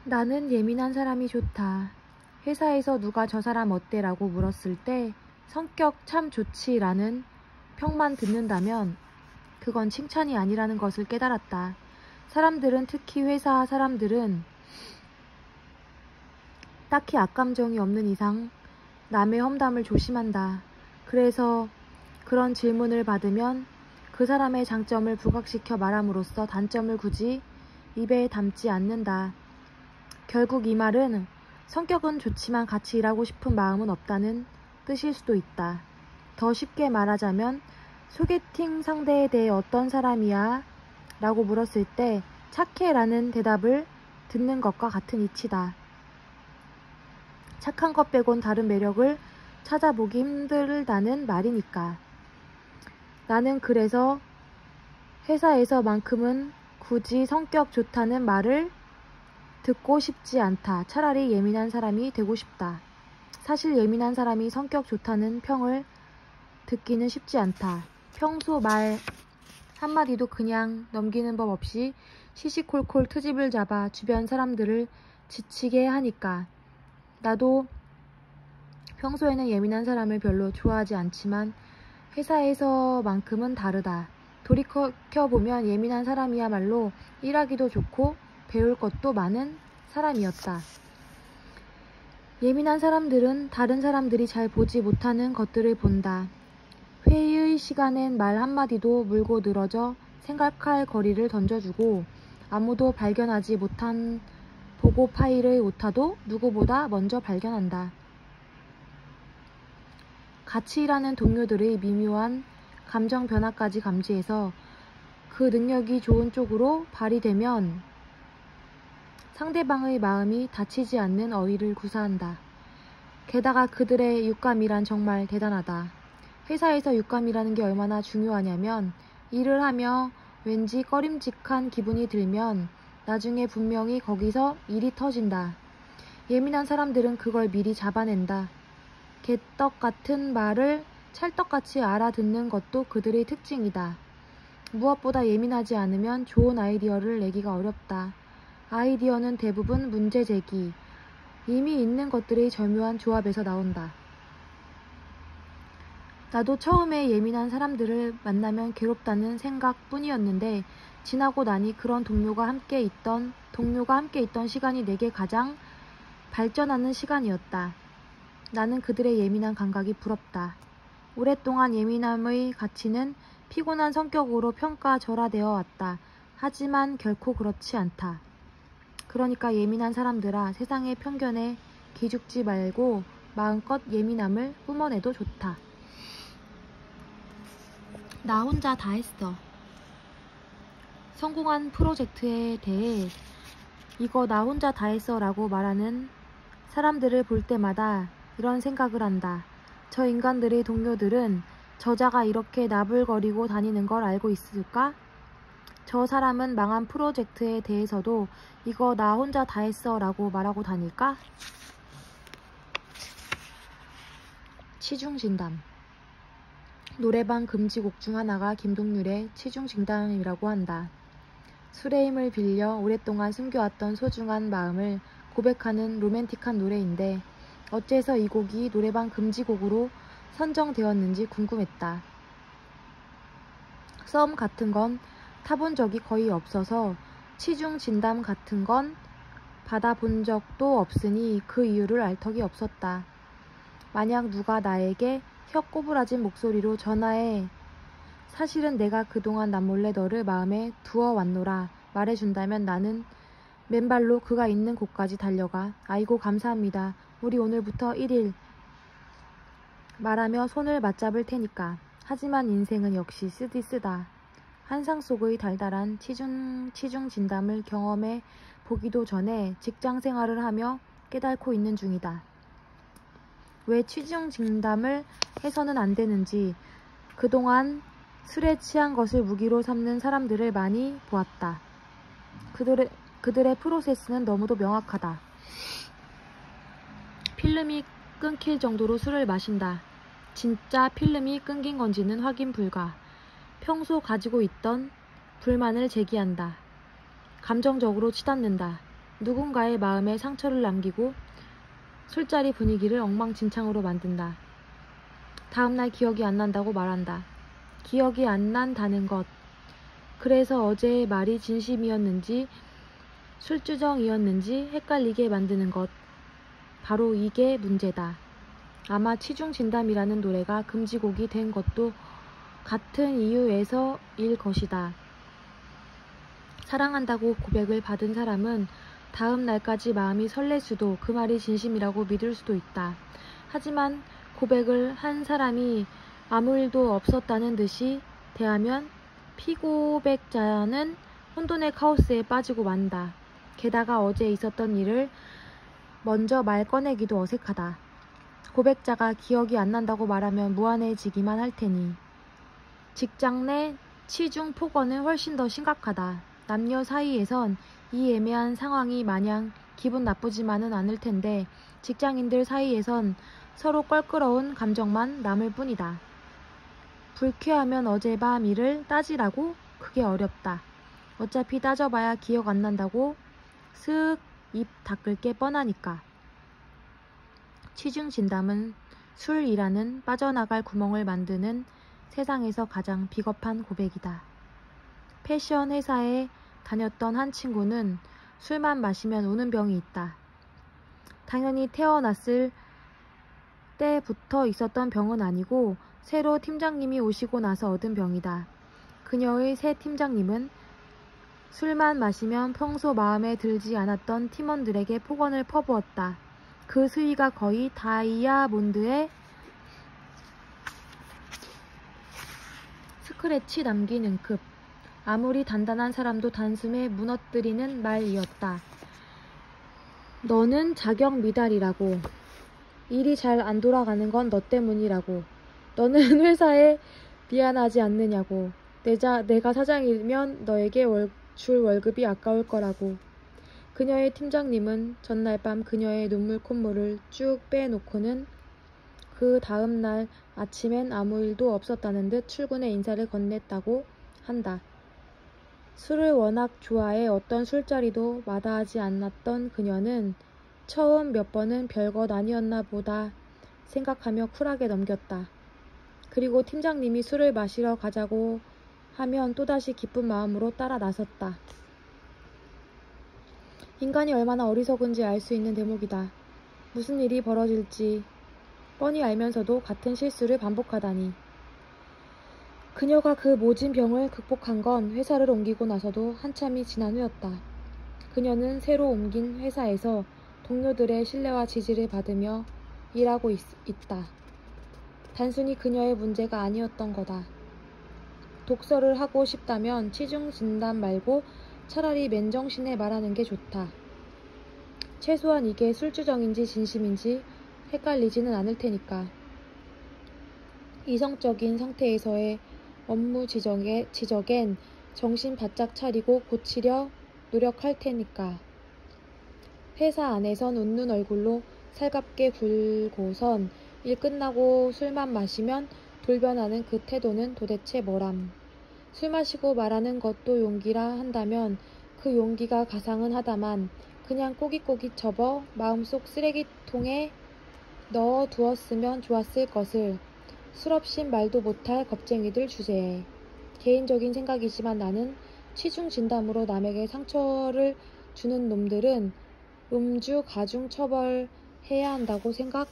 나는 예민한 사람이 좋다. 회사에서 누가 저 사람 어때? 라고 물었을 때 성격 참 좋지 라는 평만 듣는다면 그건 칭찬이 아니라는 것을 깨달았다. 사람들은, 특히 회사 사람들은 딱히 악감정이 없는 이상 남의 험담을 조심한다. 그래서 그런 질문을 받으면 그 사람의 장점을 부각시켜 말함으로써 단점을 굳이 입에 담지 않는다. 결국 이 말은 성격은 좋지만 같이 일하고 싶은 마음은 없다는 뜻일 수도 있다. 더 쉽게 말하자면 소개팅 상대에 대해 어떤 사람이야? 라고 물었을 때 착해 라는 대답을 듣는 것과 같은 이치다. 착한 것 빼곤 다른 매력을 찾아보기 힘들다는 말이니까. 나는 그래서 회사에서만큼은 굳이 성격 좋다는 말을 듣고 싶지 않다. 차라리 예민한 사람이 되고 싶다. 사실 예민한 사람이 성격 좋다는 평을 듣기는 쉽지 않다. 평소 말 한마디도 그냥 넘기는 법 없이 시시콜콜 트집을 잡아 주변 사람들을 지치게 하니까. 나도 평소에는 예민한 사람을 별로 좋아하지 않지만 회사에서만큼은 다르다. 돌이켜보면 예민한 사람이야말로 일하기도 좋고 배울 것도 많은 사람이었다. 예민한 사람들은 다른 사람들이 잘 보지 못하는 것들을 본다. 회의의 시간엔 말 한마디도 물고 늘어져 생각할 거리를 던져주고 아무도 발견하지 못한 보고 파일의 오타도 누구보다 먼저 발견한다. 같이 일하는 동료들의 미묘한 감정 변화까지 감지해서 그 능력이 좋은 쪽으로 발휘되면 상대방의 마음이 다치지 않는 어휘를 구사한다. 게다가 그들의 육감이란 정말 대단하다. 회사에서 육감이라는 게 얼마나 중요하냐면 일을 하며 왠지 꺼림직한 기분이 들면 나중에 분명히 거기서 일이 터진다. 예민한 사람들은 그걸 미리 잡아낸다. 개떡 같은 말을 찰떡같이 알아듣는 것도 그들의 특징이다. 무엇보다 예민하지 않으면 좋은 아이디어를 내기가 어렵다. 아이디어는 대부분 문제 제기, 이미 있는 것들의 절묘한 조합에서 나온다. 나도 처음에 예민한 사람들을 만나면 괴롭다는 생각뿐이었는데 지나고 나니 그런 동료가 함께 있던 시간이 내게 가장 발전하는 시간이었다. 나는 그들의 예민한 감각이 부럽다. 오랫동안 예민함의 가치는 피곤한 성격으로 평가절하되어 왔다. 하지만 결코 그렇지 않다. 그러니까 예민한 사람들아, 세상의 편견에 기죽지 말고 마음껏 예민함을 뿜어내도 좋다. 나 혼자 다 했어. 성공한 프로젝트에 대해 이거 나 혼자 다 했어 라고 말하는 사람들을 볼 때마다 이런 생각을 한다. 저 인간들의 동료들은 저자가 이렇게 나불거리고 다니는 걸 알고 있을까? 저 사람은 망한 프로젝트에 대해서도 이거 나 혼자 다 했어 라고 말하고 다닐까? 치중진담. 노래방 금지곡 중 하나가 김동률의 치중진담이라고 한다. 술의 힘을 빌려 오랫동안 숨겨왔던 소중한 마음을 고백하는 로맨틱한 노래인데 어째서 이 곡이 노래방 금지곡으로 선정되었는지 궁금했다. 썸 같은 건 타본 적이 거의 없어서 치중진담 같은 건 받아본 적도 없으니 그 이유를 알 턱이 없었다. 만약 누가 나에게 혀 꼬부라진 목소리로 전화해 사실은 내가 그동안 남몰래 너를 마음에 두어왔노라 말해준다면 나는 맨발로 그가 있는 곳까지 달려가 아이고 감사합니다. 우리 오늘부터 1일 말하며 손을 맞잡을 테니까. 하지만 인생은 역시 쓰디쓰다. 환상 속의 달달한 치중진담을 경험해 보기도 전에 직장생활을 하며 깨닫고 있는 중이다. 왜 치중진담을 해서는 안 되는지 그동안 술에 취한 것을 무기로 삼는 사람들을 많이 보았다. 그들의 프로세스는 너무도 명확하다. 필름이 끊길 정도로 술을 마신다. 진짜 필름이 끊긴 건지는 확인 불가. 평소 가지고 있던 불만을 제기한다. 감정적으로 치닫는다. 누군가의 마음에 상처를 남기고 술자리 분위기를 엉망진창으로 만든다. 다음날 기억이 안 난다고 말한다. 기억이 안 난다는 것. 그래서 어제의 말이 진심이었는지 술주정이었는지 헷갈리게 만드는 것. 바로 이게 문제다. 아마 치중진담이라는 노래가 금지곡이 된 것도 같은 이유에서일 것이다. 사랑한다고 고백을 받은 사람은 다음 날까지 마음이 설렐 수도 그 말이 진심이라고 믿을 수도 있다. 하지만 고백을 한 사람이 아무 일도 없었다는 듯이 대하면 피고백자는 혼돈의 카오스에 빠지고 만다. 게다가 어제 있었던 일을 먼저 말 꺼내기도 어색하다. 고백자가 기억이 안 난다고 말하면 무안해지기만 할 테니. 직장 내 치중 폭언은 훨씬 더 심각하다. 남녀 사이에선 이 애매한 상황이 마냥 기분 나쁘지만은 않을 텐데 직장인들 사이에선 서로 껄끄러운 감정만 남을 뿐이다. 불쾌하면 어젯밤 일을 따지라고? 그게 어렵다. 어차피 따져봐야 기억 안 난다고 슥 입 닦을 게 뻔하니까. 취중 진담은 술이라는 빠져나갈 구멍을 만드는 세상에서 가장 비겁한 고백이다. 패션 회사에 다녔던 한 친구는 술만 마시면 우는 병이 있다. 당연히 태어났을 때부터 있었던 병은 아니고 새로 팀장님이 오시고 나서 얻은 병이다. 그녀의 새 팀장님은 술만 마시면 평소 마음에 들지 않았던 팀원들에게 폭언을 퍼부었다. 그 수위가 거의 다이아몬드에 스크래치 남기는 급. 아무리 단단한 사람도 단숨에 무너뜨리는 말이었다. 너는 자격 미달이라고. 일이 잘 안 돌아가는 건 너 때문이라고. 너는 회사에 미안하지 않느냐고. 내가 사장이면 너에게 줄 월급이 아까울 거라고. 그녀의 팀장님은 전날 밤 그녀의 눈물 콧물을 쭉 빼놓고는 그 다음 날 아침엔 아무 일도 없었다는 듯 출근의 인사를 건넸다고 한다. 술을 워낙 좋아해 어떤 술자리도 마다하지 않았던 그녀는 처음 몇 번은 별것 아니었나 보다 생각하며 쿨하게 넘겼다. 그리고 팀장님이 술을 마시러 가자고 하면 또다시 기쁜 마음으로 따라 나섰다. 인간이 얼마나 어리석은지 알 수 있는 대목이다. 무슨 일이 벌어질지 뻔히 알면서도 같은 실수를 반복하다니. 그녀가 그 모진 병을 극복한 건 회사를 옮기고 나서도 한참이 지난 후였다. 그녀는 새로 옮긴 회사에서 동료들의 신뢰와 지지를 받으며 일하고 있다. 단순히 그녀의 문제가 아니었던 거다. 독서를 하고 싶다면 치중 진담 말고 차라리 맨정신에 말하는 게 좋다. 최소한 이게 술주정인지 진심인지 헷갈리지는 않을 테니까. 이성적인 상태에서의 업무 지적엔 정신 바짝 차리고 고치려 노력할 테니까. 회사 안에선 웃는 얼굴로 살갑게 굴고선 일 끝나고 술만 마시면 돌변하는 그 태도는 도대체 뭐람. 술 마시고 말하는 것도 용기라 한다면 그 용기가 가상은 하다만 그냥 꼬깃꼬깃 접어 마음속 쓰레기통에 넣어 두었으면 좋았을 것을 술 없인 말도 못할 겁쟁이들 주제에. 개인적인 생각이지만 나는 취중 진담으로 남에게 상처를 주는 놈들은 음주 가중 처벌해야 한다고 생각한다.